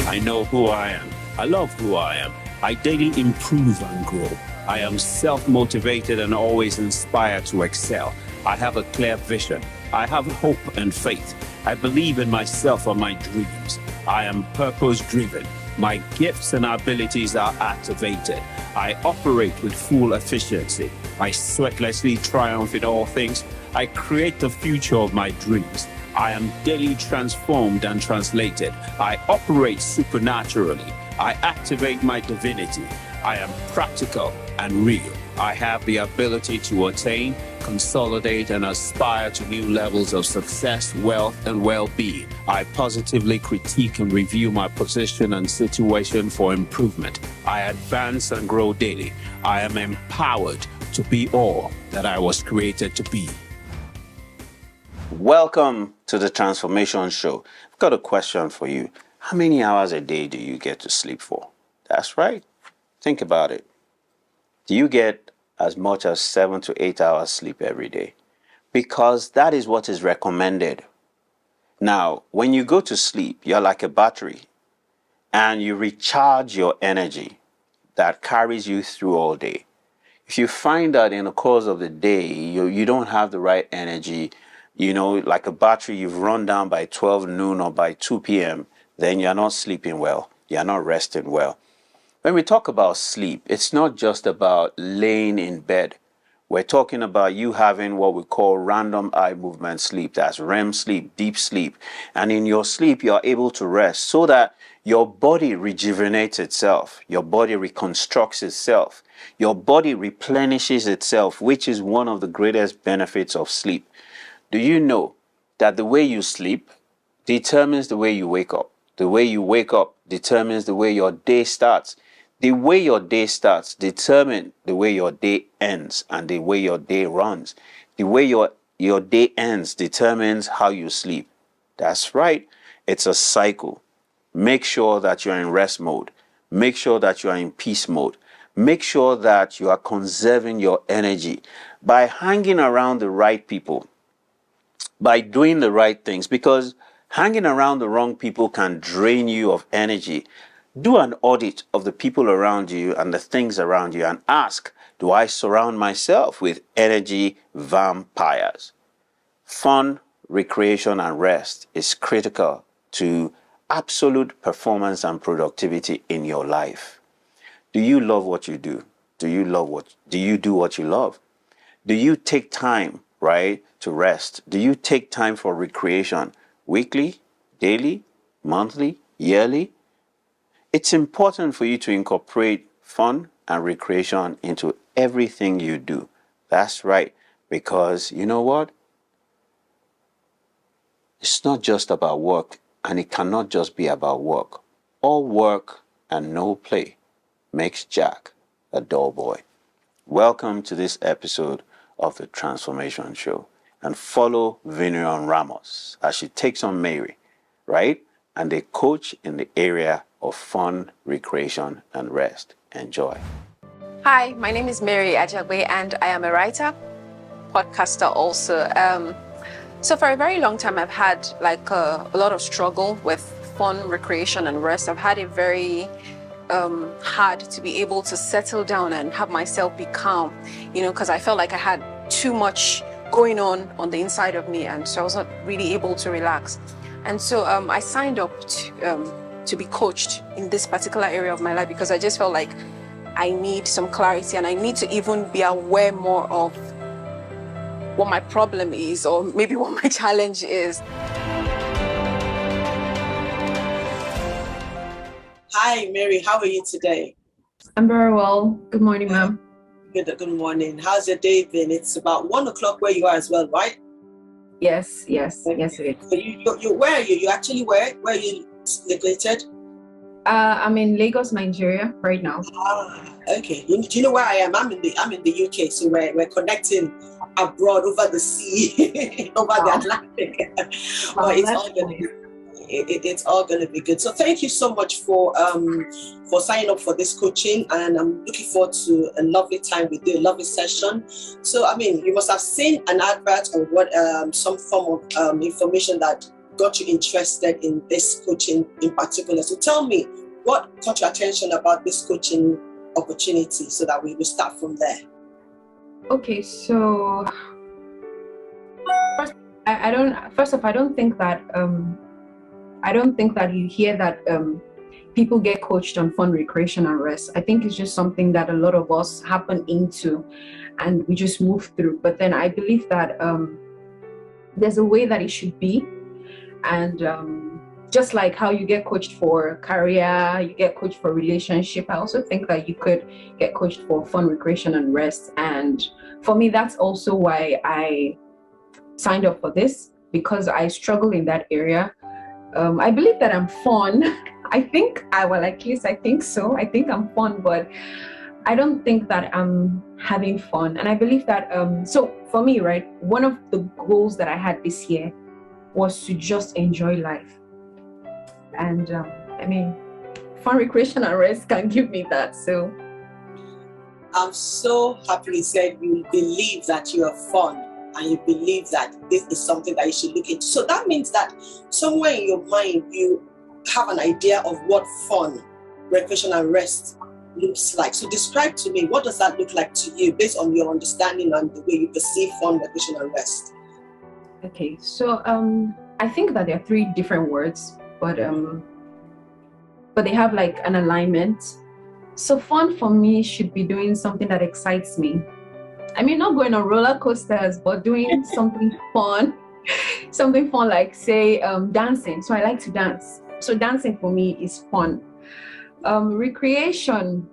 I know who I am. I love who I am. I daily improve and grow. I am self-motivated and always inspired to excel. I have a clear vision. I have hope and faith. I believe in myself and my dreams. I am purpose-driven. My gifts and abilities are activated. I operate with full efficiency. I sweatlessly triumph in all things. I create the future of my dreams. I am daily transformed and translated. I operate supernaturally. I activate my divinity. I am practical and real. I have the ability to attain, consolidate, and aspire to new levels of success, wealth, and well-being. I positively critique and review my position and situation for improvement. I advance and grow daily. I am empowered to be all that I was created to be. Welcome to the Transformation Show. I've got a question for you. How many hours a day do you get to sleep for? That's right. Think about it. Do you get as much as 7 to 8 hours sleep every day? Because that is what is recommended. Now, when you go to sleep, you're like a battery and you recharge your energy that carries you through all day. If you find that in the course of the day, you don't have the right energy, like a battery, you've run down by 12 noon or by 2 p.m., then you're not sleeping well. You're not resting well. When we talk about sleep, it's not just about laying in bed. We're talking about you having what we call random eye movement sleep. That's REM sleep, deep sleep. And in your sleep, you're able to rest so that your body rejuvenates itself. Your body reconstructs itself. Your body replenishes itself, which is one of the greatest benefits of sleep. Do you know that the way you sleep determines the way you wake up? The way you wake up determines the way your day starts. The way your day starts determines the way your day ends and the way your day runs. The way your day ends determines how you sleep. That's right. It's a cycle. Make sure that you're in rest mode. Make sure that you are in peace mode. Make sure that you are conserving your energy by hanging around the right people, by doing the right things, because hanging around the wrong people can drain you of energy. Do an audit of the people around you and the things around you and ask, do I surround myself with energy vampires? Fun, recreation, and rest is critical to absolute performance and productivity in your life. Do you love what you do? Do you do what you love? Do you take time, right, to rest? Do you take time for recreation? Weekly, daily, monthly, yearly? It's important for you to incorporate fun and recreation into everything you do. That's right, because you know what? It's not just about work, and it cannot just be about work. All work and no play makes Jack a dull boy. Welcome to this episode of the Transformation Show, and follow Vinuyon Ramos as she takes on Mary, right? And they coach in the area of fun, recreation, and rest. Enjoy. Hi, my name is Mary Ajagwe, and I am a writer, podcaster also. So for a very long time, I've had a lot of struggle with fun, recreation, and rest. I've had it very hard to be able to settle down and have myself be calm, because I felt like I had too much going on the inside of me, and so I was not really able to relax. And so I signed up to be coached in this particular area of my life because I just felt like I need some clarity and I need to even be aware more of what my problem is or maybe what my challenge is. Hi, Mary. How are you today? I'm very well. Good morning, ma'am. Good morning. How's your day been? It's about 1 o'clock where you are as well, right? Yes, it is. So where are you? You actually where? Where are you located? I'm in Lagos, Nigeria right now. Okay. Do you know where I am? I'm in the UK, so we're connecting abroad over the sea, over the Atlantic. But it's all gonna be good. So thank you so much for signing up for this coaching, and I'm looking forward to a lovely time with you, a lovely session. So you must have seen an advert or what some form of information that got you interested in this coaching in particular? So tell me, what caught your attention about this coaching opportunity so that we will start from there? Okay, so I don't think that you hear that people get coached on fun, recreation, and rest. I think it's just something that a lot of us happen into, and we just move through. But then I believe that there's a way that it should be, and just like how you get coached for career, you get coached for relationship, I also think that you could get coached for fun, recreation, and rest. And for me, that's also why I signed up for this, because I struggle in that area. I believe that I'm fun. I think so. I think I'm fun, but I don't think that I'm having fun. And I believe that, so for me, right, one of the goals that I had this year was to just enjoy life. And I mean, fun, recreation, and rest can give me that. So I'm so happy you said you believe that you are fun and you believe that this is something that you should look into. So that means that somewhere in your mind, you have an idea of what fun, recreation, and rest looks like. So describe to me, what does that look like to you based on your understanding and the way you perceive fun, recreation, and rest? Okay, so I think that there are three different words, but they have like an alignment. So fun for me should be doing something that excites me. I mean, not going on roller coasters, but doing something fun, like, say, dancing. So I like to dance. So dancing for me is fun. Recreation.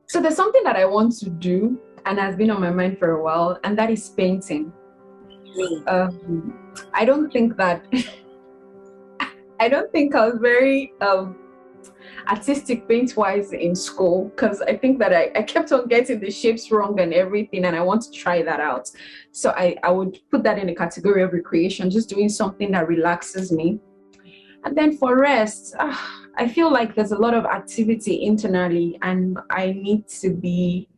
So there's something that I want to do and has been on my mind for a while, and that is painting. I don't think I was very artistic paint-wise in school, because I think that I kept on getting the shapes wrong and everything, and I want to try that out. So I would put that in the category of recreation, just doing something that relaxes me. And then for rest, I feel like there's a lot of activity internally, and I need to be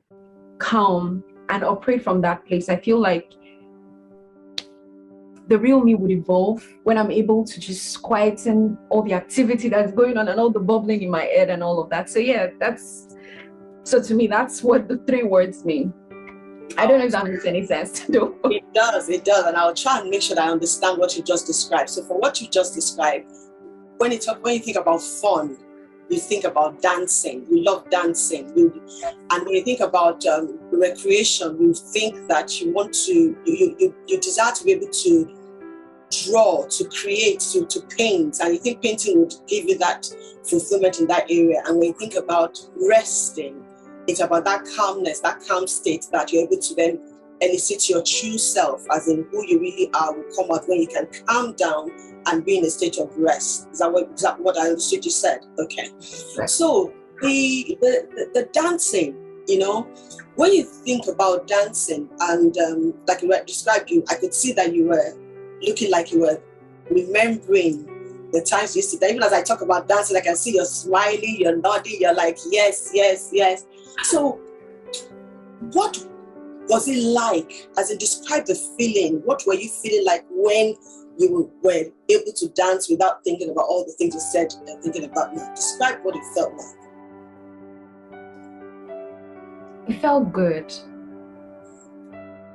calm and operate from that place. I feel like the real me would evolve when I'm able to just quieten all the activity that's going on and all the bubbling in my head and all of that. So yeah, so to me, that's what the three words mean. I don't know if that makes any sense to do. It does, and I'll try and make sure that I understand what you just described. So for what you just described, when you think about fun, you think about dancing. You love dancing. And when you think about recreation, you think that you want to, you desire to be able to draw, to create, to paint. And you think painting would give you that fulfillment in that area. And when you think about resting, it's about that calmness, that calm state that you're able to then elicit your true self, as in who you really are, will come out when you can calm down and be in a state of rest. Is that what I understood you said? Okay. Right. So the dancing, when you think about dancing, and like you described, I could see that you were looking like you were remembering the times you used to dance. Even as I talk about dancing, I can see you're smiling, you're nodding, you're like, yes, yes, yes. So what was it like? As in, describe the feeling. What were you feeling like when you were able to dance without thinking about all the things you said and thinking about now? Describe what it felt like. It felt good.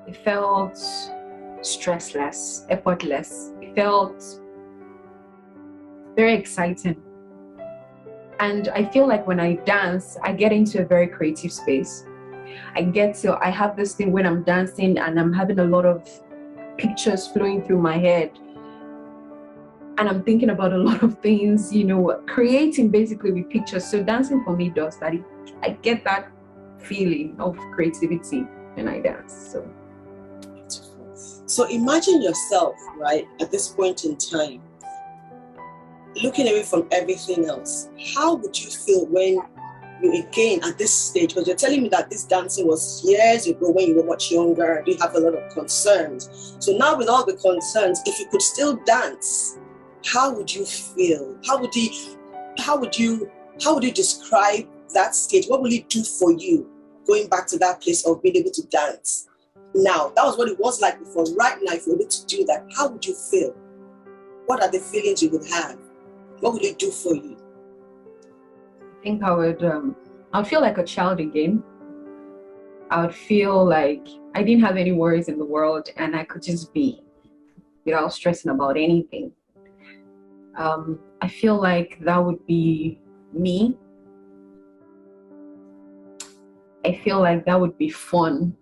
It felt stressless, effortless. It felt very exciting. And I feel like when I dance, I get into a very creative space. I have this thing when I'm dancing and I'm having a lot of pictures flowing through my head. And I'm thinking about a lot of things, creating basically with pictures. So dancing for me does that. I get that feeling of creativity when I dance. So imagine yourself, right, at this point in time, looking away from everything else. How would you feel when you again at this stage, because you're telling me that this dancing was years ago when you were much younger and you have a lot of concerns. So now with all the concerns, if you could still dance, how would you feel? How would you describe that stage? What will it do for you going back to that place of being able to dance? Now, that was what it was like before. Right now, if you're able to do that, how would you feel? what are the feelings you would have? What would it do for you? I think I'd feel like a child again. I would feel like I didn't have any worries in the world and I could just be without stressing about anything. I feel like that would be me. I feel like that would be fun.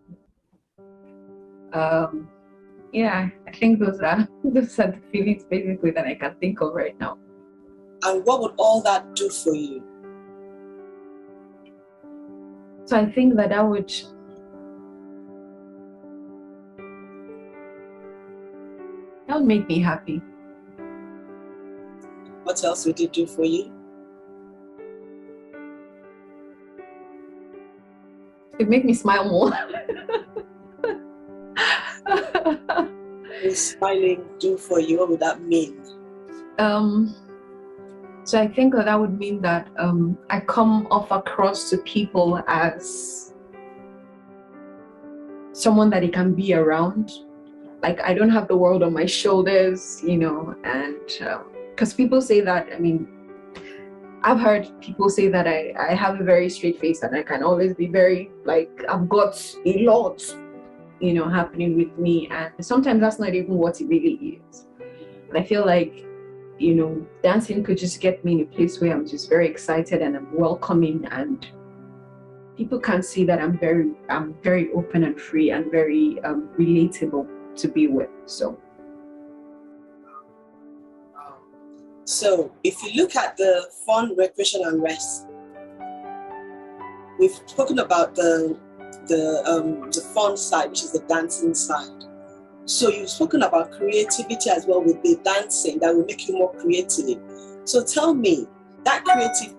Yeah, I think those are the feelings basically that I can think of right now. And what would all that do for you? So I think that would make me happy. What else would it do for you? It would make me smile more. What smiling do for you? What would that mean? So I think that would mean that I come off across to people as someone that it can be around. Like I don't have the world on my shoulders, you know, and because people say that, I mean, I've heard people say that I have a very straight face and I can always be very, like, I've got a lot, you know, happening with me. And sometimes that's not even what it really is. And I feel like, you know, dancing could just get me in a place where I'm just very excited and I'm welcoming, and people can see that I'm very open and free and very relatable to be with. So if you look at the fun, recreation and rest, we've spoken about the fun side, which is the dancing side. So you've spoken about creativity as well with the dancing that will make you more creative. So tell me, that creative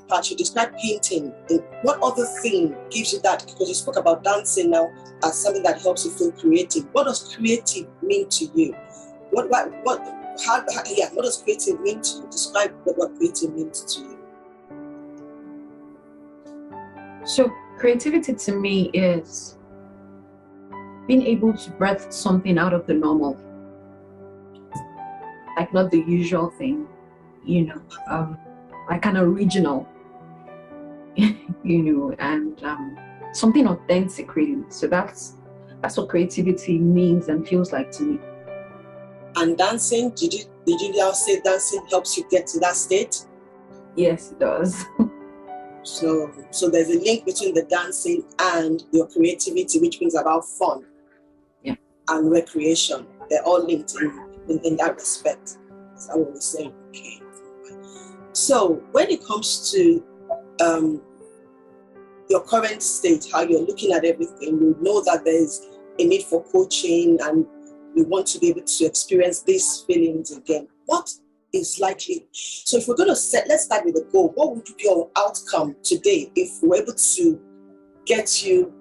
part, you described painting, what other thing gives you that? Because you spoke about dancing now as something that helps you feel creative. What does creative mean to you? What does creative mean to you? Describe what creative means to you. So creativity to me is being able to birth something out of the normal, like not the usual thing, you know, like an original, you know, and something authentic, really. So that's what creativity means and feels like to me. And dancing, did you now say dancing helps you get to that state? Yes, it does. So there's a link between the dancing and your creativity, which brings about fun. Yeah. And recreation. They're all linked in that respect. That's what we're saying. Okay. So when it comes to your current state, how you're looking at everything, you know that there's a need for coaching and you want to be able to experience these feelings again. What is likely? So if we're going to let's start with a goal. What would be your outcome today if we're able to get you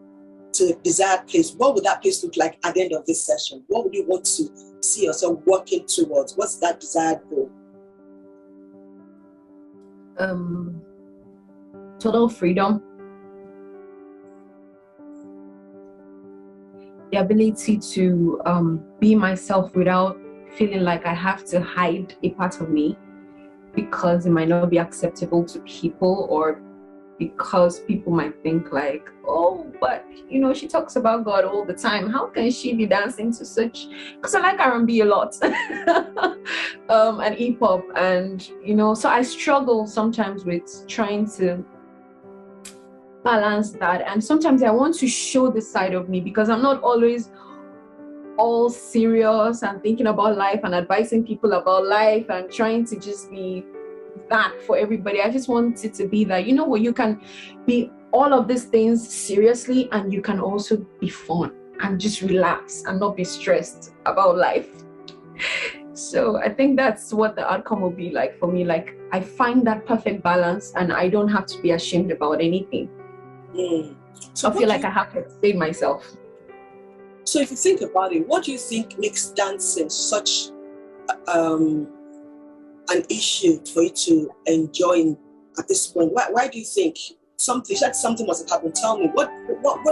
to the desired place? What would that place look like at the end of this session? What would you want to see yourself working towards? What's that desired goal? Total freedom. The ability to be myself without feeling like I have to hide a part of me because it might not be acceptable to people, or because people might think like, oh, but you know, she talks about God all the time. How can she be dancing to such? Because I like R&B a lot and hip hop, and you know, so I struggle sometimes with trying to balance that. And sometimes I want to show this side of me because I'm not always all serious and thinking about life and advising people about life and trying to just be that for everybody. I just want it to be that, you know what, you can be all of these things seriously and you can also be fun and just relax and not be stressed about life. So I think that's what the outcome will be like for me. Like I find that perfect balance and I don't have to be ashamed about anything. So I feel like I have to explain myself. So if you think about it, what do you think makes dancing such an issue for you to enjoy at this point? Why do you think something must have happened? Tell me, what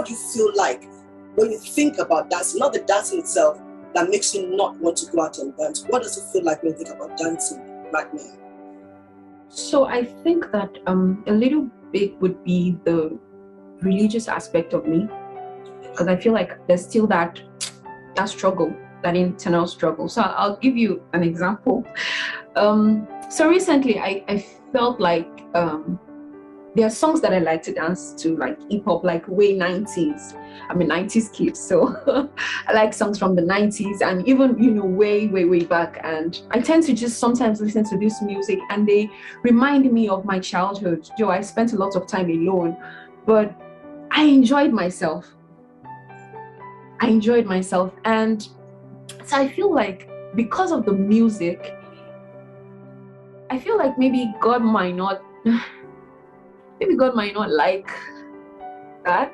do you feel like when you think about dancing? Not the dancing itself, that makes you not want to go out and dance? What does it feel like when you think about dancing right now? So I think that a little bit would be the religious aspect of me, because I feel like there's still that struggle, that internal struggle. So I'll give you an example. So recently I felt like there are songs that I like to dance to, like hip hop, like way 90s. I'm a 90s kid, so I like songs from the 90s and even, way back. And I tend to just sometimes listen to this music and they remind me of my childhood. I spent a lot of time alone, but I enjoyed myself. And so I feel like because of the music, I feel like maybe God might not like that.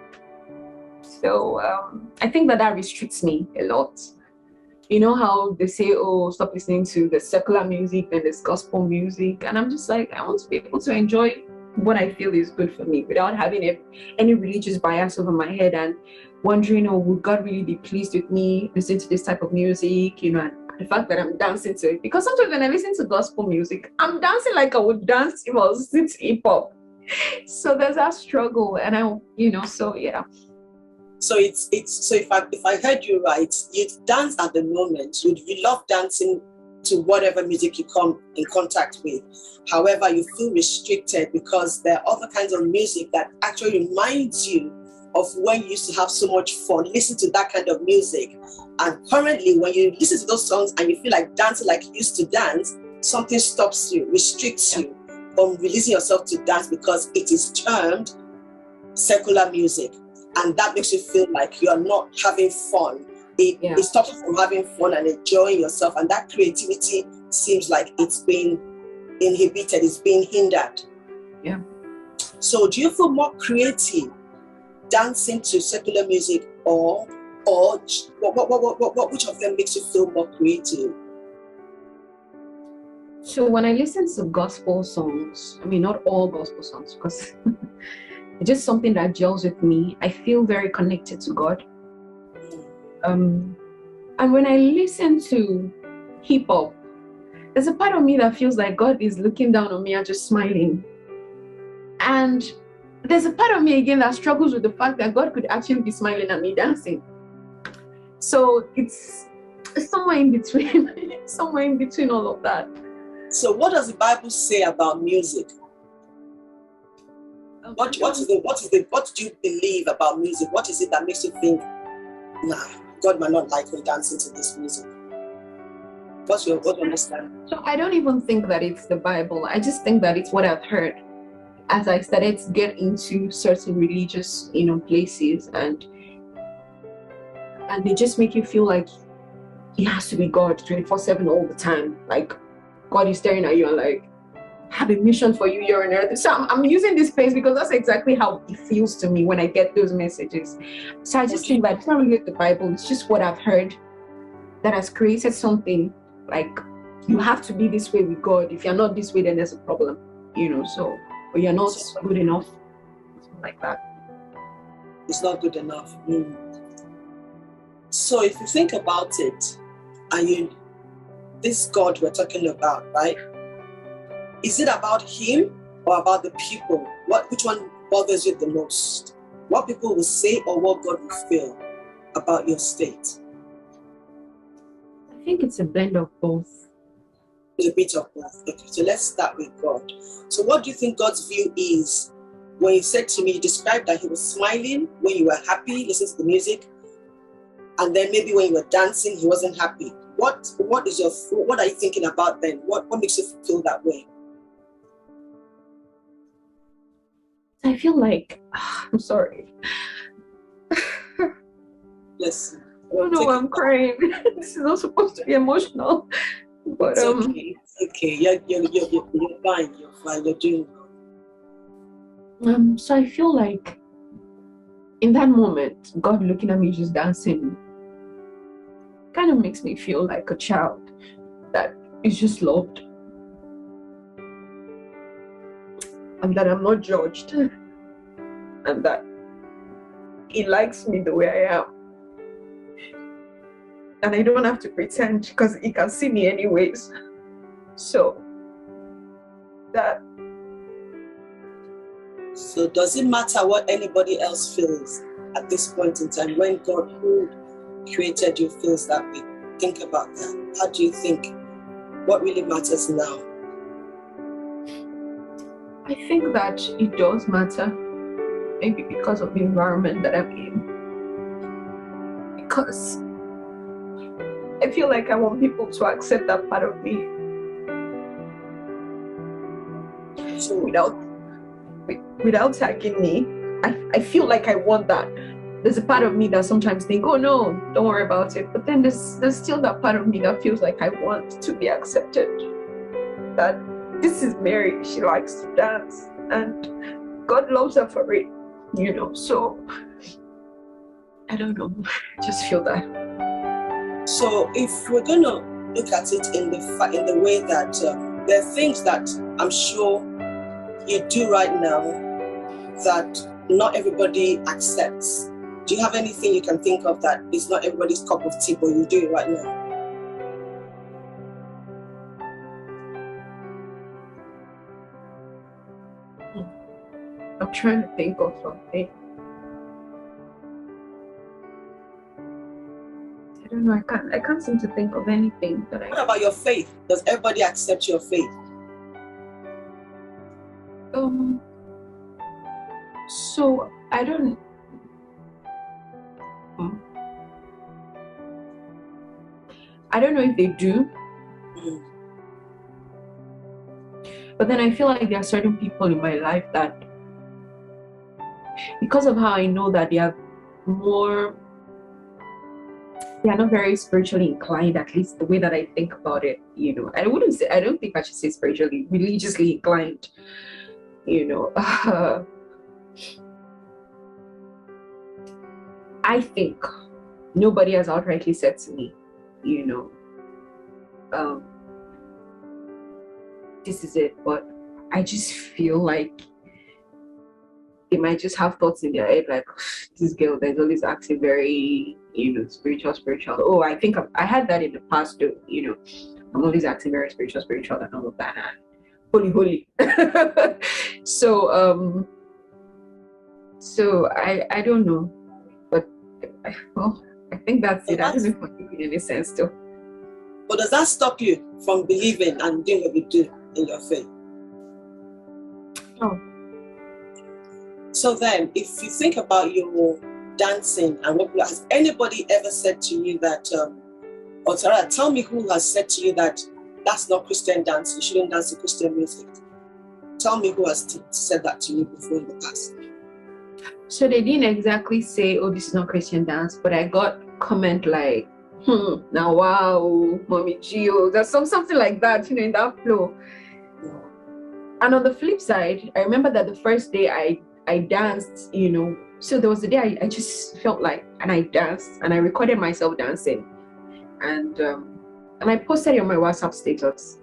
So I think that restricts me a lot. You know how they say, oh, stop listening to the secular music and this gospel music, and I'm just like, I want to be able to enjoy what I feel is good for me without having any religious bias over my head and wondering, oh, would God really be pleased with me listening to this type of music, and the fact that I'm dancing to it. Because sometimes when I listen to gospel music, I'm dancing like I would dance if I was listening to hip hop. So there's that struggle, and so yeah. So so if I heard you right, you'd dance at the moment. You love dancing to whatever music you come in contact with. However, you feel restricted because there are other kinds of music that actually reminds you of when you used to have so much fun. Listen to that kind of music. And currently, when you listen to those songs and you feel like dancing like you used to dance, something stops you, restricts you from releasing yourself to dance because it is termed secular music. And that makes you feel like you're not having fun. It stops you from having fun and enjoying yourself. And that creativity seems like it's being inhibited, it's being hindered. Yeah. So do you feel more creative dancing to secular music or which of them makes you feel more creative? So when I listen to gospel songs, I mean, not all gospel songs, because it's just something that gels with me. I feel very connected to God. And when I listen to hip hop, there's a part of me that feels like God is looking down on me and just smiling. And there's a part of me again that struggles with the fact that God could actually be smiling at me dancing. So it's somewhere in between, somewhere in between all of that. So what does the Bible say about music? What do you believe about music? What is it that makes you think, nah, God might not like me dancing to this music? What's your understanding? So I don't even think that it's the Bible. I just think that it's what I've heard as I started to get into certain religious, places, and they just make you feel like it has to be God 24/7 all the time. Like God is staring at you and like, have a mission for you here on earth. So I'm using this place because that's exactly how it feels to me when I get those messages. So I just think that it's not really the Bible, it's just what I've heard that has created something like you have to be this way with God. If you're not this way, then there's a problem, so, or you're not good enough, something like that. It's not good enough. So if you think about it, and this God we're talking about, right? Is it about him or about the people? Which one bothers you the most? What people will say or what God will feel about your state? I think it's a blend of both. It's a bit of both. Okay, so let's start with God. So what do you think God's view is? When you said to me, you described that he was smiling when you were happy, listening to the music, and then maybe when you were dancing, he wasn't happy. What are you thinking about then? What makes you feel that way? I feel like, I'm sorry. Listen. I don't know why I'm crying. This is not supposed to be emotional. But it's okay. It's okay. You're fine. You're fine. You're doing well. So I feel like in that moment, God looking at me just dancing kind of makes me feel like a child that is just loved. And that I'm not judged. And that he likes me the way I am. and I don't have to pretend because he can see me anyways. So that. So does it matter what anybody else feels at this point in time when God, who created you, feels that way? Think about that. How do you think? What really matters now? I think that it does matter, maybe because of the environment that I'm in. Because I feel like I want people to accept that part of me So without tagging me. I feel like I want that. There's a part of me that sometimes think, oh no, don't worry about it. But then there's still that part of me that feels like I want to be accepted. That this is Mary, she likes to dance, and God loves her for it, you know. So I don't know, I just feel that. So if we're gonna look at it in the way that there are things that I'm sure you do right now that not everybody accepts. Do you have anything you can think of that is not everybody's cup of tea, but you do it right now? I'm trying to think of something. I don't know, I can't seem to think of anything that What about your faith? Does everybody accept your faith? So I don't. I don't know if they do. But then I feel like there are certain people in my life that, because of how I know that they are not very spiritually inclined, at least the way that I think about it, you know. I don't think I should say spiritually, religiously inclined, you know. I think nobody has outrightly said to me, you know, this is it, but I just feel like they might just have thoughts in their head like, this girl that's always acting very, you know, spiritual. Oh, I think I had that in the past though, you know. I'm always acting very spiritual and all of that, and holy. So I don't know, but I think that's it. That doesn't make any sense though. But does that stop you from believing and doing what you do in your faith? No. So then, if you think about your dancing and what has anybody ever said to you that, or Tara, tell me who has said to you that that's not Christian dance, you shouldn't dance to Christian music? Tell me who has said that to you before in the past. So they didn't exactly say, oh, this is not Christian dance, but I got comment like, now wow, Mommy Gio, there's something like that, you know, in that flow. And on the flip side, I remember that the first day I danced, you know, so there was a day I just felt like, and I danced and I recorded myself dancing, and I posted it on my WhatsApp status.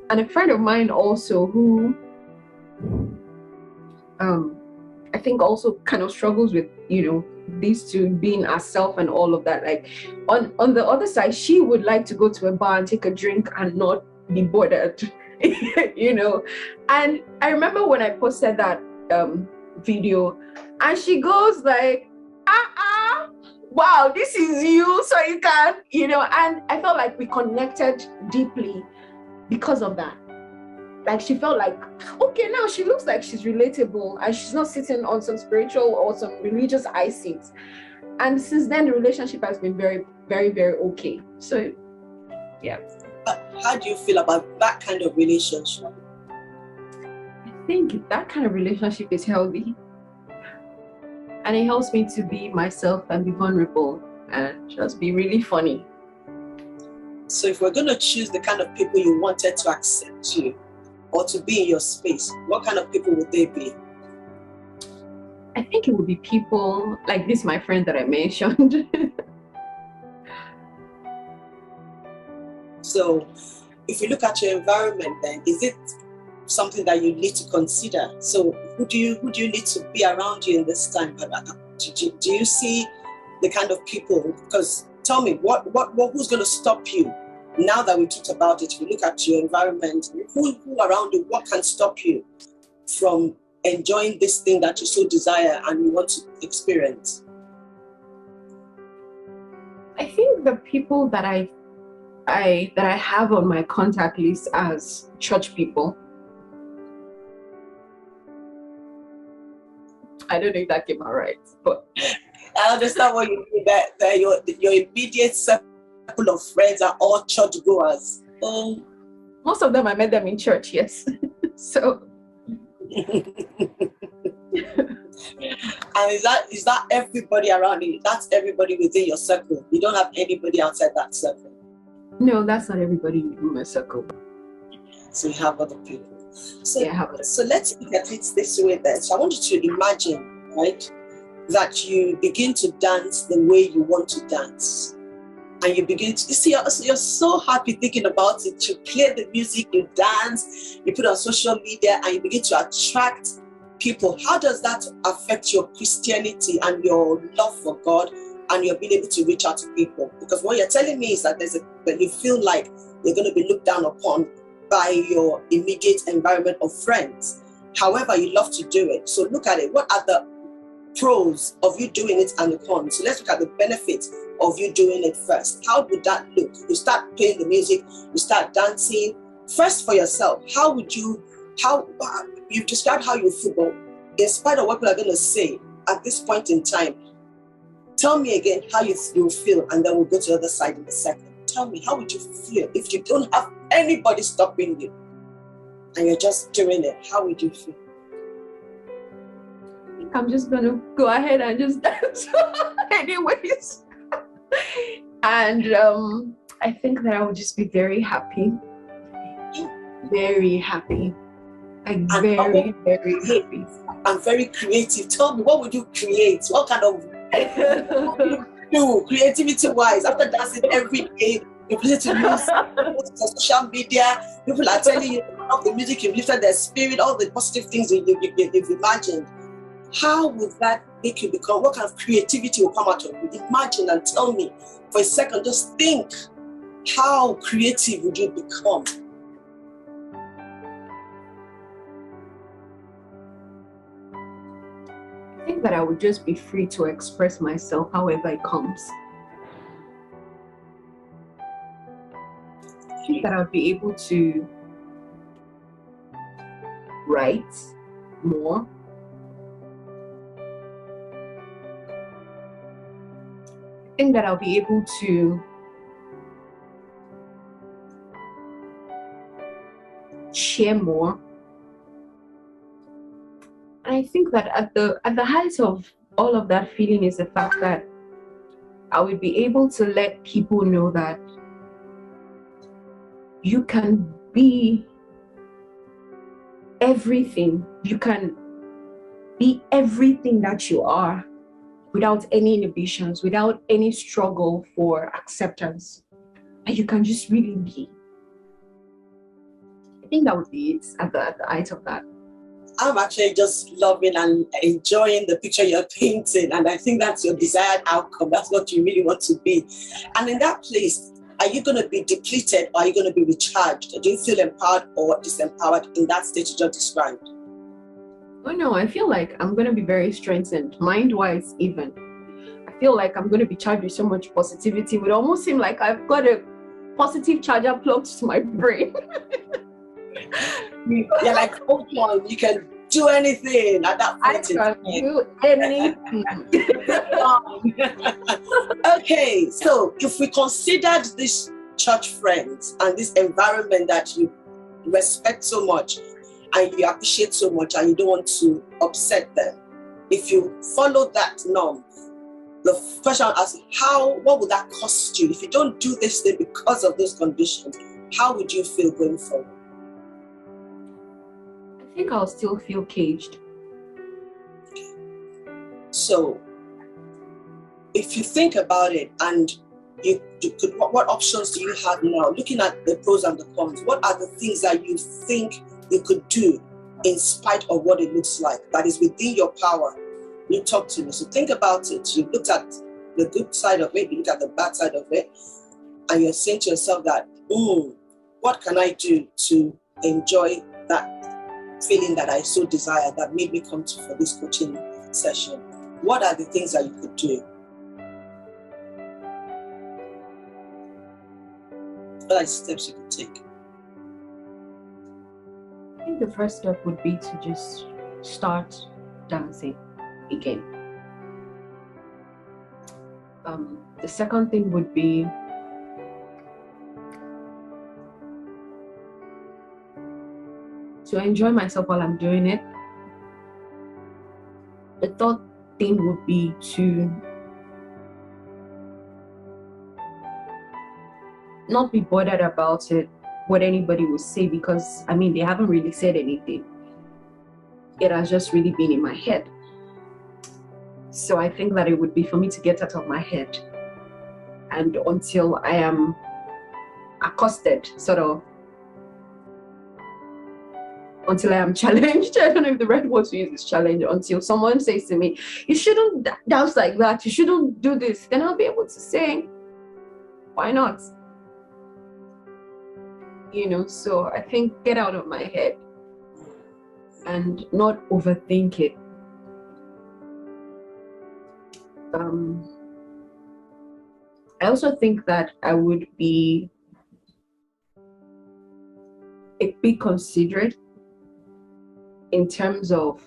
And a friend of mine also who I think also kind of struggles with, you know, these two being herself and all of that. Like on the other side, she would like to go to a bar and take a drink and not be bothered, you know. And I remember when I posted that video, and she goes like, wow, this is you, so you can, you know. And I felt like we connected deeply because of that. Like she felt like, okay, now she looks like she's relatable and she's not sitting on some spiritual or some religious high seats. And since then, the relationship has been very, very, very okay. So, yeah. How do you feel about that kind of relationship? I think that kind of relationship is healthy. And it helps me to be myself and be vulnerable and just be really funny. So if we're going to choose the kind of people you wanted to accept you or to be in your space, what kind of people would they be? I think it would be people like this, my friend that I mentioned. So if you look at your environment then, is it something that you need to consider? So who do you need to be around you in this time? Do you see the kind of people, because Tell me, who's going to stop you? Now that we talked about it, if you look at your environment, who around you, what can stop you from enjoying this thing that you so desire and you want to experience? I think the people that I have on my contact list as church people. I don't know if that came out right, but I understand what you mean, that your immediate circle of friends are all church goers. Most of them, I met them in church, yes. So and is that everybody around you? That's everybody within your circle. You don't have anybody outside that circle. No, that's not everybody in my circle. So you have other people. So, yeah, I have other. So let's look at it this way then. So I want you to imagine, right, that you begin to dance the way you want to dance. And you begin to, you see, you're so happy thinking about it. You play the music, you dance, you put on social media, and you begin to attract people. How does that affect your Christianity and your love for God and your being able to reach out to people? Because what you're telling me is that that you feel like you're going to be looked down upon by your immediate environment of friends. However, you love to do it. So look at it. What are the pros of you doing it and the cons? So let's look at the benefits of you doing it first. How would that look? You start playing the music, you start dancing. First for yourself, you've described how you feel, but in spite of what people are going to say at this point in time, tell me again how you feel, and then we'll go to the other side in a second. Tell me, how would you feel if you don't have anybody stopping you and you're just doing it? How would you feel? I think I'm just gonna go ahead and just dance anyways. And I think that I would just be very happy. Very happy. Like very, very happy. I'm very creative. Tell me, what would you create? What kind of what would you do creativity wise? After dancing every day, you listen to music, on social media, people are telling you of the music, you've lifted their spirit, all the positive things you've imagined. How would that make you become? What kind of creativity will come out of you? Imagine and tell me for a second, just think, how creative would you become? I think that I would just be free to express myself however it comes. I think that I would be able to write more. I think that I'll be able to share more. And I think that at the height of all of that feeling is the fact that I would be able to let people know that you can be everything. You can be everything that you are without any inhibitions, without any struggle for acceptance. And you can just really be. I think that would be it at the height of that. I'm actually just loving and enjoying the picture you're painting, and I think that's your desired outcome. That's what you really want to be. And in that place, are you going to be depleted or are you going to be recharged? Do you feel empowered or disempowered in that state you just described? Oh no, I feel like I'm going to be very strengthened, mind-wise even. I feel like I'm going to be charged with so much positivity. It would almost seem like I've got a positive charger plugged to my brain. You're like, hold on, you can do anything at that point. I can do anything. Okay, so if we considered these church friends and this environment that you respect so much and you appreciate so much and you don't want to upset them, if you follow that norm, the question I ask, what would that cost you? If you don't do this thing because of those conditions, how would you feel going forward? I think I'll still feel caged. So, if you think about it, and you could, what options do you have now? Looking at the pros and the cons, what are the things that you think you could do in spite of what it looks like, that is within your power? You talk to me. So think about it. You looked at the good side of it, you look at the bad side of it, and you're saying to yourself that, what can I do to enjoy that feeling that I so desire that made me come for this coaching session? What are the things that you could do? What are the steps you could take? I think the first step would be to just start dancing again. The second thing would be to enjoy myself while I'm doing it. The third thing would be to not be bothered about it, what anybody will say, because I mean, they haven't really said anything. It has just really been in my head. So I think that it would be for me to get out of my head, and until I am accosted, sort of, until I am challenged. I don't know if the right word to use is challenge. Until someone says to me, you shouldn't dance like that, you shouldn't do this, then I'll be able to say, why not? You know, so I think get out of my head and not overthink it. I also think that I would be a bit considerate in terms of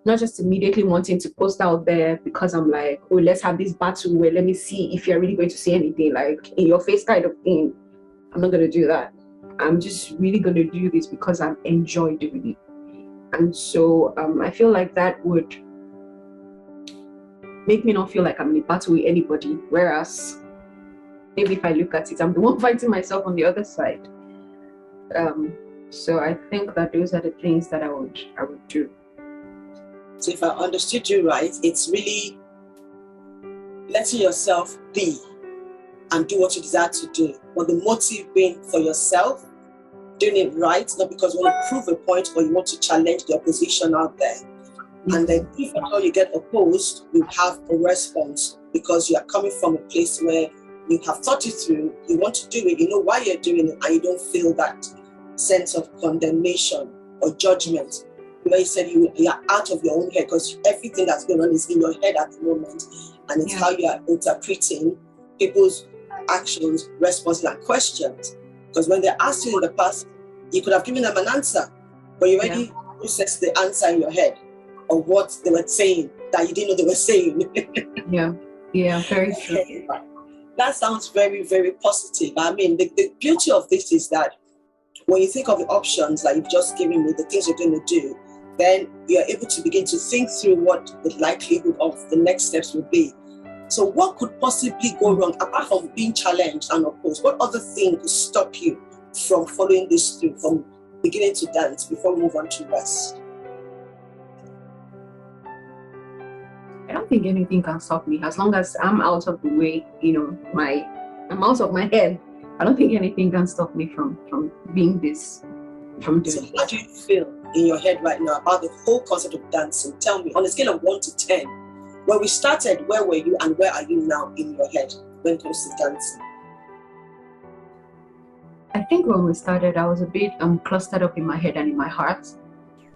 not just immediately wanting to post out there because I'm like, oh, let's have this battle where let me see if you're really going to say anything, like in your face kind of thing. I'm not going to do that. I'm just really going to do this because I enjoy doing it. And so I feel like that would make me not feel like I'm in a battle with anybody. Whereas maybe if I look at it, I'm the one fighting myself on the other side. So I think that those are the things that I would do. So if I understood you right, it's really letting yourself be and do what you desire to do. But the motive being for yourself, doing it right, not because you want to prove a point or you want to challenge the opposition out there. And then if at all you get opposed, you have a response because you are coming from a place where you have thought it through, you want to do it, you know why you're doing it, and you don't feel that sense of condemnation or judgment. Where you said you are out of your own head because everything that's going on is in your head at the moment, and it's how you are interpreting people's actions, responses, and questions. Because when they asked you in the past, you could have given them an answer, but you already processed the answer in your head of what they were saying that you didn't know they were saying. Yeah, very true. That sounds very, very positive. I mean, the beauty of this is that when you think of the options that you've just given me, the things you're going to do, then you're able to begin to think through what the likelihood of the next steps will be. So what could possibly go wrong apart from being challenged and opposed? What other thing could stop you from following this through, from beginning to dance before we move on to rest? I don't think anything can stop me as long as I'm out of the way, you know, I'm out of my head. I don't think anything can stop me from being this, from doing So how do you feel in your head right now about the whole concept of dancing? Tell me, on a scale of 1 to 10, when we started, where were you and where are you now in your head when it comes to dancing? I think when we started, I was a bit clustered up in my head and in my heart.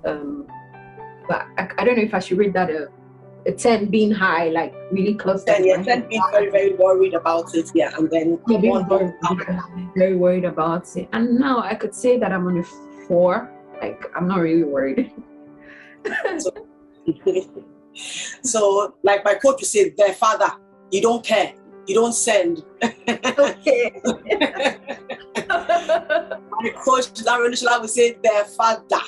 But I don't know if I should read that a 10 being high, like really clustered. 10 being very, very worried about it, and then very worried about it. And now I could say that I'm on a 4. Like, I'm not really worried. So, like my coach would say, their father, you don't care, you don't send. Okay. My coach, I would say, their father,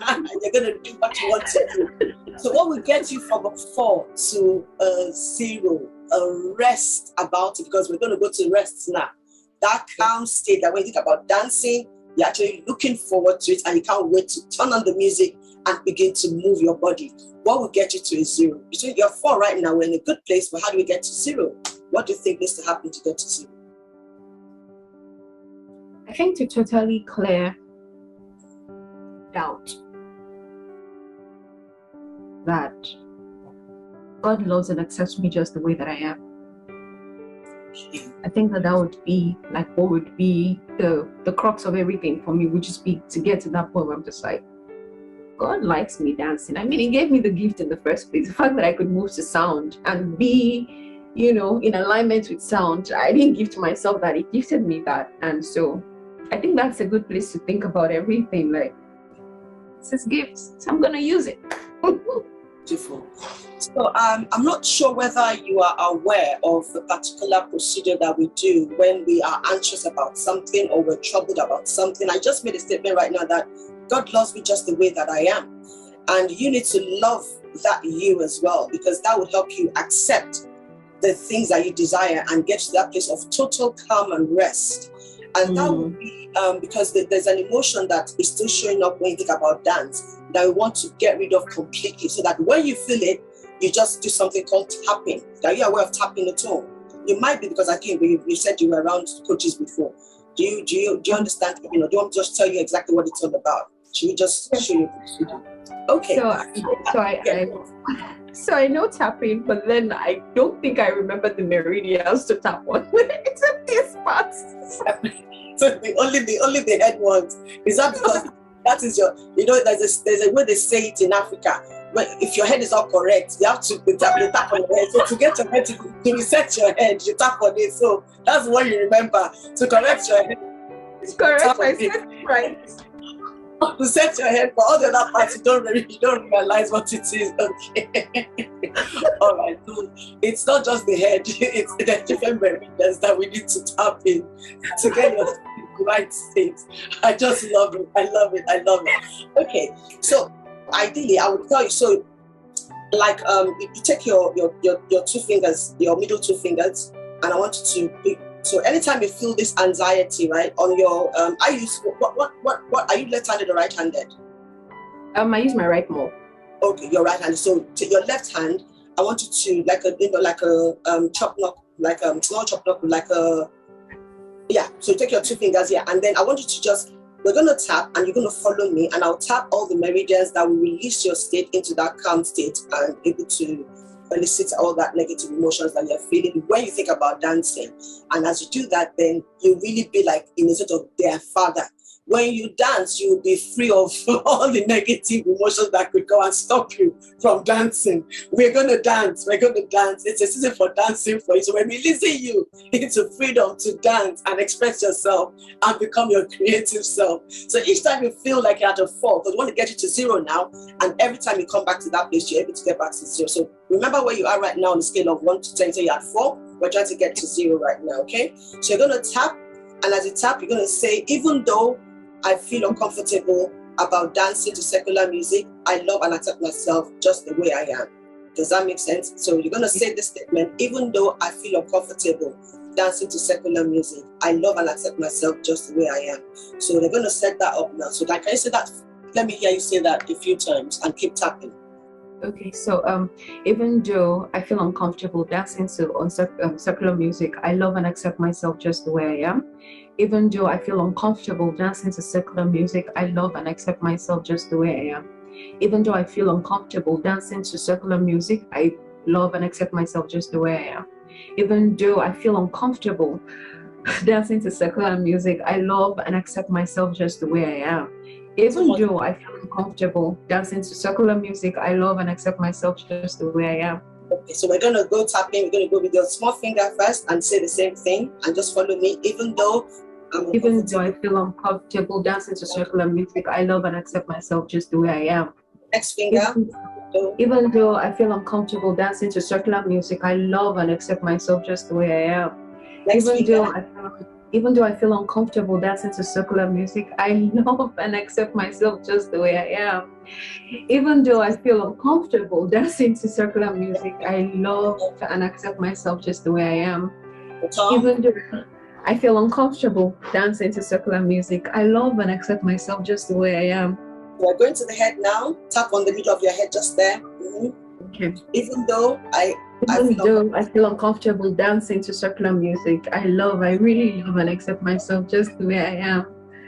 and you're going to do what you want to do. So what will get you from a 4 to a 0, a rest about it, because we're going to go to rest now. That calm state that when you think about dancing, you're actually looking forward to it and you can't wait to turn on the music and begin to move your body. What will get you to a 0? Between your 4 right now, we're in a good place, but how do we get to 0? What do you think needs to happen to get to 0? I think to totally clear doubt that God loves and accepts me just the way that I am. I think that would be like what would be the crux of everything for me, would just be to get to that point where I'm just like, God likes me dancing. I mean, he gave me the gift in the first place. The fact that I could move to sound and be, you know, in alignment with sound. I didn't give to myself that, he gifted me that. And so I think that's a good place to think about everything. Like, it's his gifts, so I'm gonna use it. Beautiful. So I'm not sure whether you are aware of the particular procedure that we do when we are anxious about something or we're troubled about something. I just made a statement right now that God loves me just the way that I am. And you need to love that you as well, because that will help you accept the things that you desire and get to that place of total calm and rest. And that would be because there's an emotion that is still showing up when you think about dance that we want to get rid of completely, so that when you feel it, you just do something called tapping. Are you aware of tapping the toe? You might be, because again, you said you were around coaches before. Do you understand? You know, do you want me to just tell you exactly what it's all about? Should we just show you? Okay. So I know tapping, but then I don't think I remember the meridians to tap on. Except these parts. So only the head ones. Is that because that is your? You know, there's a way they say it in Africa. But if your head is all correct, you have to tap on your head. So to get your head to reset your head, you tap on it. So that's what you remember. To correct your head. It's correct. I said right. To set your head, for all the other parts, you don't realize what it is. Okay. All right. So it's not just the head; it's the different meridians that we need to tap in to get your right state. I just love it. I love it. Okay. So ideally, I would tell you. So, like, you take your two fingers, your middle two fingers, and I want you to pick. So anytime you feel this anxiety, right, on your I use what are you left-handed or right-handed? I use my right more. Okay, your right hand. So take your left hand. I want you to like a chop knock, like not chop knock, like a So take your two fingers here, and then I want you to we're gonna tap, and you're gonna follow me, and I'll tap all the meridians that will release your state into that calm state and able to elicit all that negative emotions that you're feeling when you think about dancing. And as you do that, then you really be like in a sort of their father. When you dance, you will be free of all the negative emotions that could go and stop you from dancing. We're going to dance. It's a season for dancing for you. So we're releasing you into freedom to dance and express yourself and become your creative self. So each time you feel like you're at a fall, because we want to get you to zero now, and every time you come back to that place, you're able to get back to zero. So remember where you are right now on the scale of 1 to 10. So you're at 4. We're trying to get to 0 right now, okay? So you're going to tap, and as you tap, you're going to say, even though I feel uncomfortable about dancing to secular music, I love and accept myself just the way I am. Does that make sense? So you're going to say this statement, even though I feel uncomfortable dancing to secular music, I love and accept myself just the way I am. So they're going to set that up now. So can you say that? Let me hear you say that a few times and keep tapping. Okay, so even though I feel uncomfortable dancing to secular music, I love and accept myself just the way I am. Even though I feel uncomfortable dancing to secular music, I love and accept myself just the way I am. Even though I feel uncomfortable dancing to secular music, I love and accept myself just the way I am. Even though I feel uncomfortable dancing to secular music, I love and accept myself just the way I am. Even though I feel uncomfortable dancing to secular music, I love and accept myself just the way I am. Okay, so we're going to go tapping. We're going to go with your small finger first and say the same thing and just follow me. Even though I feel uncomfortable dancing to secular music, I love and accept myself just the way I am. Next finger. Even though I feel uncomfortable dancing to secular music, I love and accept myself just the way I am. Even though I feel uncomfortable dancing to secular music, I love and accept myself just the way I am. Even though I feel uncomfortable dancing to secular music, I love and accept myself just the way I am. Even though I feel uncomfortable dancing to secular music, I love and accept myself just the way I am. We're going to the head now. Tap on the middle of your head just there. Okay. Even though I feel uncomfortable dancing to secular music, I really love and accept myself just the way I am.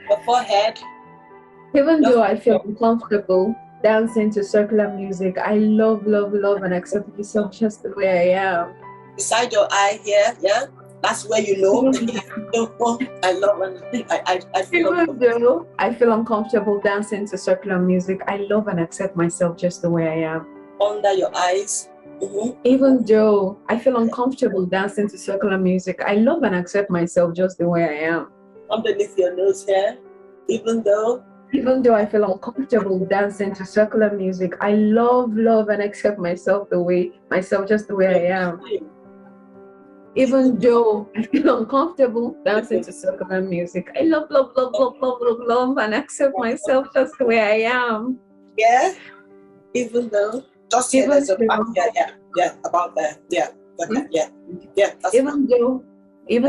Your forehead. Even though I feel uncomfortable dancing to circular music. I love, love, love and accept myself just the way I am. Beside your eye here, yeah? That's where you know. I love and I feel Even though I feel uncomfortable dancing to circular music, I love and accept myself just the way I am. Under your eyes. Even though I feel uncomfortable dancing to circular music, I love and accept myself just the way I am. Underneath your nose here. Even though I feel uncomfortable dancing to circular music, I love, love and accept myself just the way I am. Even though I feel uncomfortable dancing to circular music, I love, love, love, love, love, love, love and accept myself just the way I am. Yeah. Even though just here there's a yeah, about that. Yeah. Okay. Yeah. That's even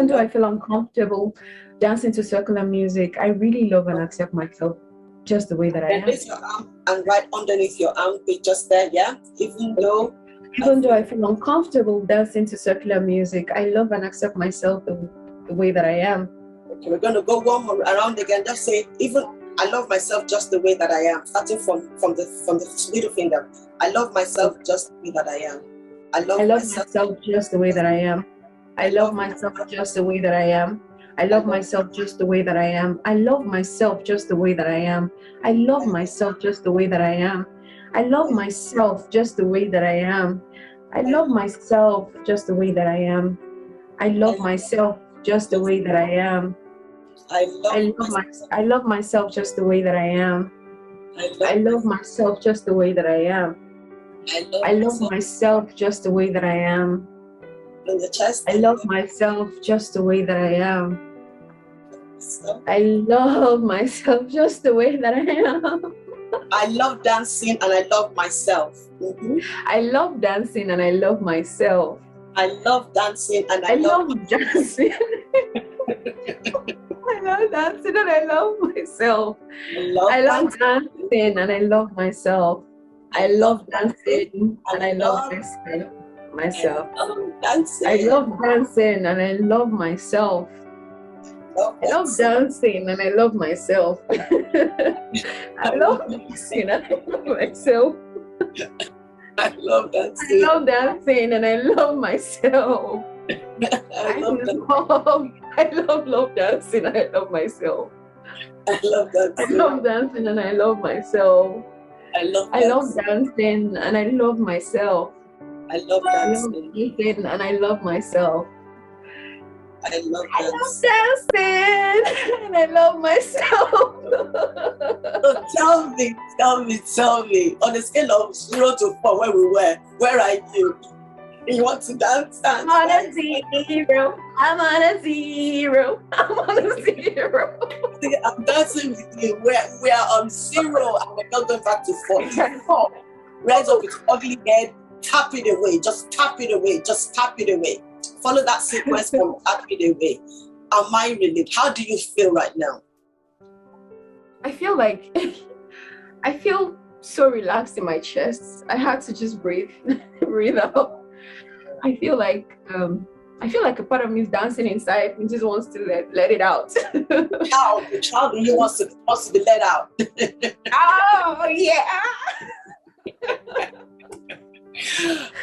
though I feel uncomfortable dancing to circular music, I really love and accept myself just the way that I am. Raise your arm and right underneath your armpit, just there, yeah. Even though I feel uncomfortable dancing to circular music, I love and accept myself the way that I am. Okay, we're gonna go one more around again. Just say, even I love myself just the way that I am. Starting from the middle finger. I love myself just the way that I am. I love myself just the way that I am. I love myself just the way that I am. I love myself just the way that I am. I love myself just the way that I am. I love myself just the way that I am. I love myself just the way that I am. I love myself just the way that I am. I love myself just the way that I am. I love myself just the way that I am. I love myself just the way that I am. I love myself just the way that I am. In the chest. I love myself just the way that I am. I love myself just the way that I am. I love dancing and I love myself. I love dancing and I love myself. I love dancing and I love dancing. I love dancing and I love myself. I love dancing and I love myself. I love dancing and I love myself. I love dancing and I love myself. I love dancing and I love myself. I love dancing and I love myself. I love dancing. I love dancing and I love myself. I love dancing and I love myself. I love dancing. I love dancing and I love myself. I love dancing and I love myself. I love dancing and I love myself. I love dancing and I love myself. So tell me. On a scale of 0 to 4, where are you? You want to dance? I'm on a 0. I'm on a 0. I'm on a 0. I'm dancing with you. We are on 0 and we're not going back to 4. Rise up with ugly head. Tap it away. Just tap it away. Just tap it away. Follow that sequence from tap it away. Am I relieved? How do you feel right now? I feel so relaxed in my chest. I had to just breathe out. I feel like a part of me is dancing inside and just wants to let it out. The child in you wants to be let out. Oh yeah.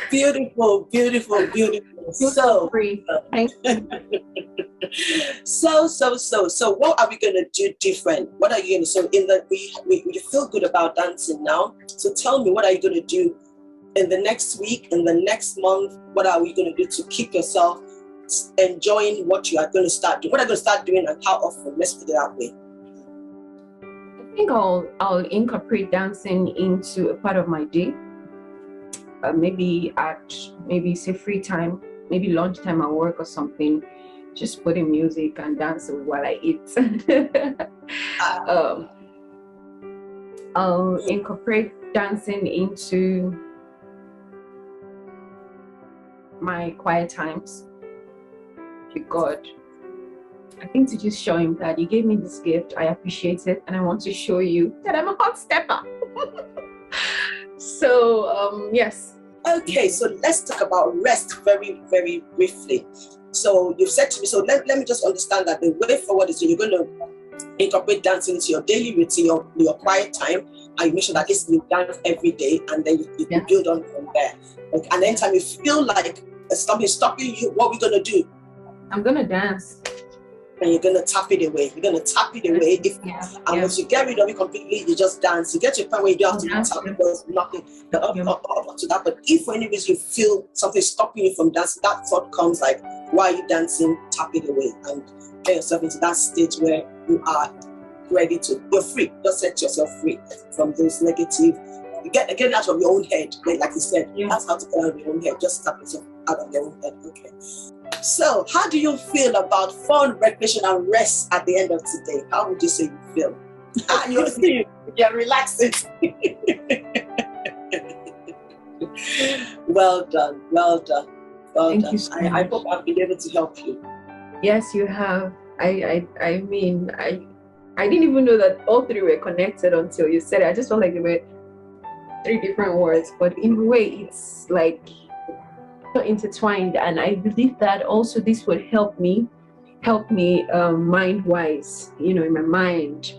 Beautiful. So free. So what are we gonna do different? What are you gonna we feel good about dancing now. So tell me, what are you gonna do in the next week, in the next month? What are we gonna do to keep yourself enjoying what you are gonna start doing? What are you gonna start doing and how often? Let's put it that way. I think I'll incorporate dancing into a part of my day. Maybe say free time, maybe lunchtime at work or something, just put in music and dance while I eat. I'll incorporate dancing into my quiet times with God. I think to just show him that you gave me this gift, I appreciate it, and I want to show you that I'm a hot stepper. So yes. Okay, so let's talk about rest very, very briefly. So you've said to me, so let me just understand that the way forward is you're going to incorporate dancing into your daily routine, your quiet time, and you make sure that listen, you dance every day, and then you build on from there. Like, and anytime you feel like something is stopping you, what are we gonna do? I'm gonna dance. And you're gonna tap it away. You're gonna tap it away. Once you get rid of it completely, you just dance. You get to a point where you don't have to tap because nothing up to that. But if for any reason you feel something stopping you from dancing, that thought comes like, why are you dancing? Tap it away and get yourself into that state where you are ready to. You're free. Just set yourself free from those negative. You get out of your own head, like you said. That's how to get out of your own head. Just tap yourself out of your own head. Okay. So, how do you feel about fun, recreation, and rest at the end of today? How would you say you feel? You're relaxing. Well done. Thank you so much. I hope I've been able to help you. Yes, you have. I mean, I didn't even know that all three were connected until you said it. I just felt like they were three different words, but in a way, it's like intertwined, and I believe that also this would help me mind-wise, in my mind,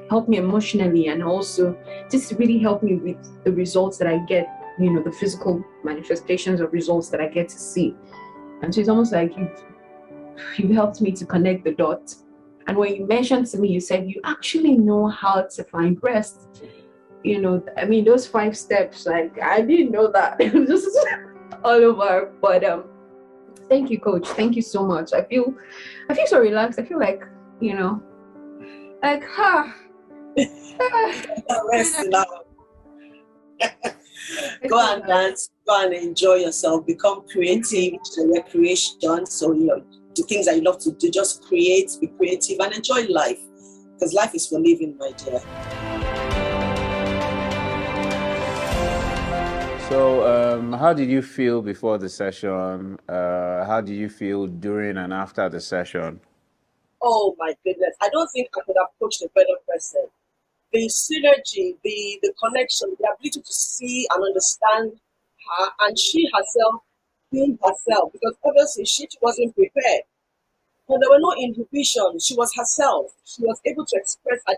help me emotionally, and also just really help me with the results that I get, the physical manifestations of results that I get to see. And so it's almost like you've helped me to connect the dots. And when you mentioned to me, you said you actually know how to find rest. I mean, those 5 steps, like, I didn't know that. It was just all over. But thank you, Coach. Thank you so much. I feel so relaxed. I feel like, Rest now. Go and dance, go and enjoy yourself, become creative, recreation. So, the things that you love to do, just create, be creative, and enjoy life. Because life is for living, my dear. So, how did you feel before the session? How did you feel during and after the session? Oh my goodness. I don't think I could have coached a better person. The synergy, the connection, the ability to see and understand her, and she herself being herself, because obviously she wasn't prepared. But there were no inhibitions. She was herself. She was able to express her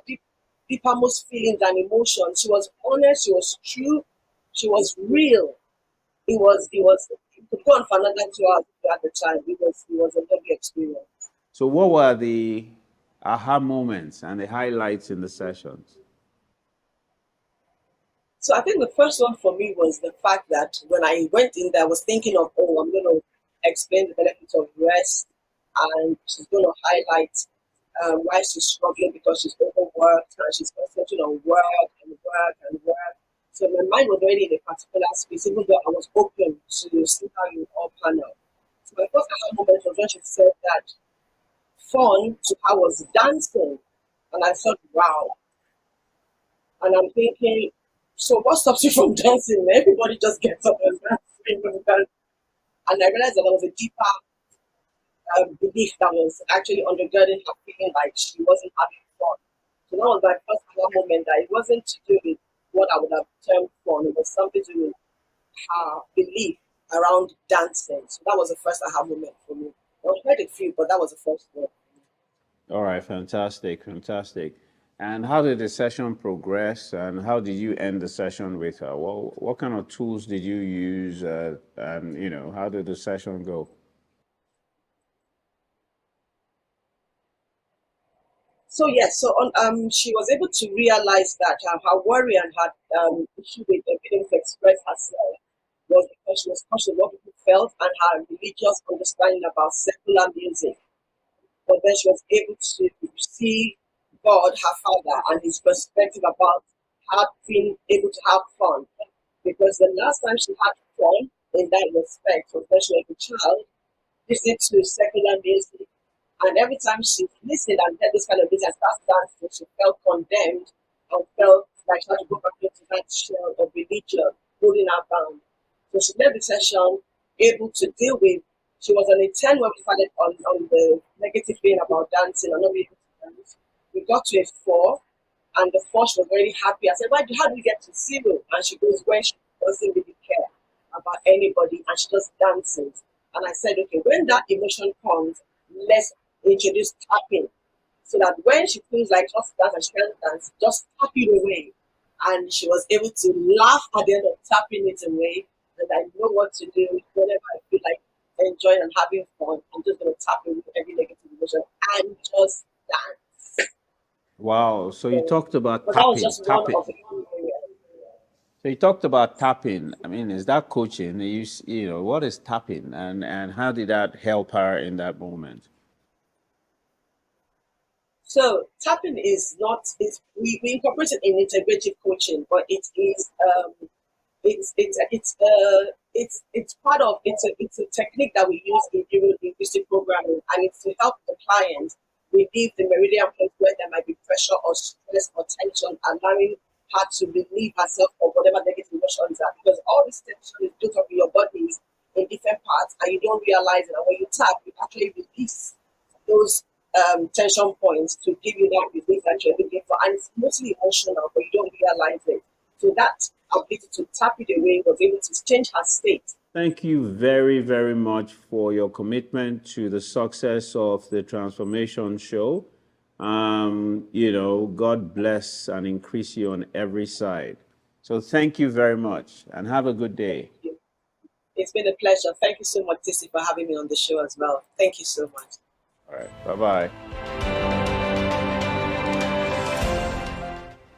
deepest feelings and emotions. She was honest, she was true, she was real. It was you could go on for another 2 hours at the time. It was a lovely experience. So what were the aha moments and the highlights in the sessions? So I think the first one for me was the fact that when I went in there, I was thinking of, I'm going to explain the benefits of rest, and she's going to highlight why she's struggling because she's overworked and she's concentrating on work and work and work. So my mind was already in a particular space, even though I was open to see how you all pan out. So my first aha moment was when she said that fun to her was dancing. And I thought, wow. And I'm thinking, so what stops you from dancing? Everybody just gets up and dances. And I realized that there was a deeper belief that was actually undergirding her feeling like she wasn't having fun. So that was my first moment, that it wasn't to do with what I would have termed fun. It was something to do with her belief around dancing. So that was the first aha moment for me. I was quite a few, but that was the first one. All right, fantastic. And how did the session progress, and how did you end the session with her? Well, what kind of tools did you use, and how did the session go? So yes, she was able to realize that her worry and her issue with being to express herself was because she was conscious of what people felt and her religious understanding about secular music. But then she was able to see God, her father, and his perspective about her being able to have fun. Because the last time she had fun in that respect was when she was a child, listening to secular music. And every time she listened and heard this kind of music and started dancing, she felt condemned and felt like she had to go back into that shell of religion holding her bound. So she left the session able to deal with. She was on a 10 when we started on the negative thing about dancing and not being able to dance. We got to a 4, and the 4 she was very happy. I said, how do we get to 0? And she goes, when she doesn't really care about anybody and she just dances. And I said, okay, when that emotion comes, let's introduce tapping. so that when she feels like just dance and she can't dance, just tap it away. And she was able to laugh at the end of tapping it away. And I know what to do whenever I feel like enjoying and having fun. I'm just going to tap away every negative emotion and just dance. Wow. So you talked about But that was tapping. just one of the So you talked about tapping. I mean, is that coaching? You know, what is tapping, and how did that help her in that moment? So tapping is not, we incorporate it in integrative coaching, but it's part of, it's a technique that we use in neuro-linguistic programming, and it's to help the client relieve the meridian points where there might be pressure or stress or tension, allowing her to relieve herself of whatever negative emotions are, because all this tension is built up in your bodies in different parts and you don't realize it. And when you tap, you actually release those tension points to give you that relief that you're looking for. And it's mostly emotional, but you don't realize it. So that ability to tap it away was able to change her state. Thank you very, very much for your commitment to the success of the Transformation Show. You know, God bless and increase you on every side. So thank you very much and have a good day. It's been a pleasure. Thank you so much, Tissy, for having me on the show as well. Thank you so much. All right. Bye-bye.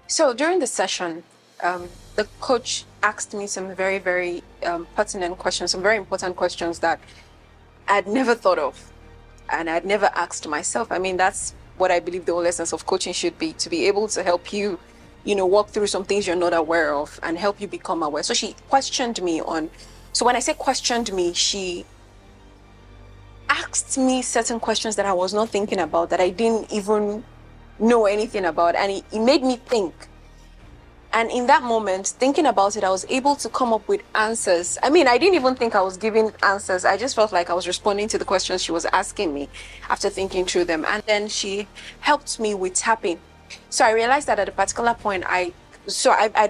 So during the session, the coach asked me some very, very pertinent questions, some very important questions that I'd never thought of and I'd never asked myself. I mean, that's what I believe the whole essence of coaching should be, to be able to help you, you know, walk through some things you're not aware of and help you become aware. So she questioned me on, so when I say questioned me, she asked me certain questions that I was not thinking about, that I didn't even know anything about, and it made me think. And in that moment, thinking about it, I was able to come up with answers. I mean, I didn't even think I was giving answers. I just felt like I was responding to the questions she was asking me after thinking through them. And then she helped me with tapping. So I realized that at a particular point, I'd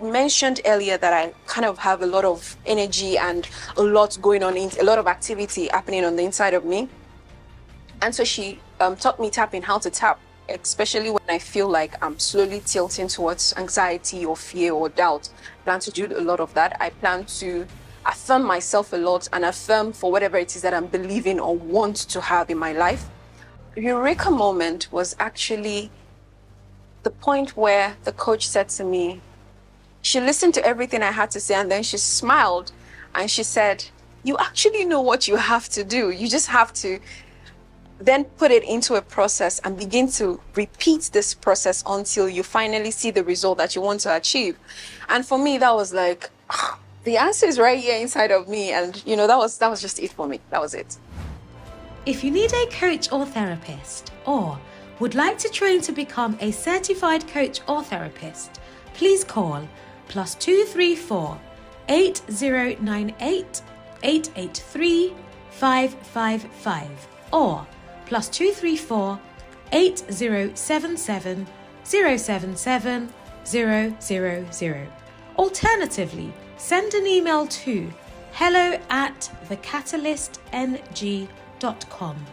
mentioned earlier that I kind of have a lot of energy and a lot going on, a lot of activity happening on the inside of me. And so she taught me tapping, how to tap, especially when I feel like I'm slowly tilting towards anxiety or fear or doubt. I plan to do a lot of that. I plan to affirm myself a lot and affirm for whatever it is that I'm believing or want to have in my life. Eureka moment was actually the point where the coach said to me, she listened to everything I had to say, and then she smiled and she said, you actually know what you have to do. You just have to then put it into a process and begin to repeat this process until you finally see the result that you want to achieve. And for me, that was like, the answer is right here inside of me. And you know, that was just it for me. That was it. If you need a coach or therapist, or would like to train to become a certified coach or therapist, please call +234 8098 883 555 or +234 8077 077 000. Alternatively, send an email to hello@thecatalyst.ng.com.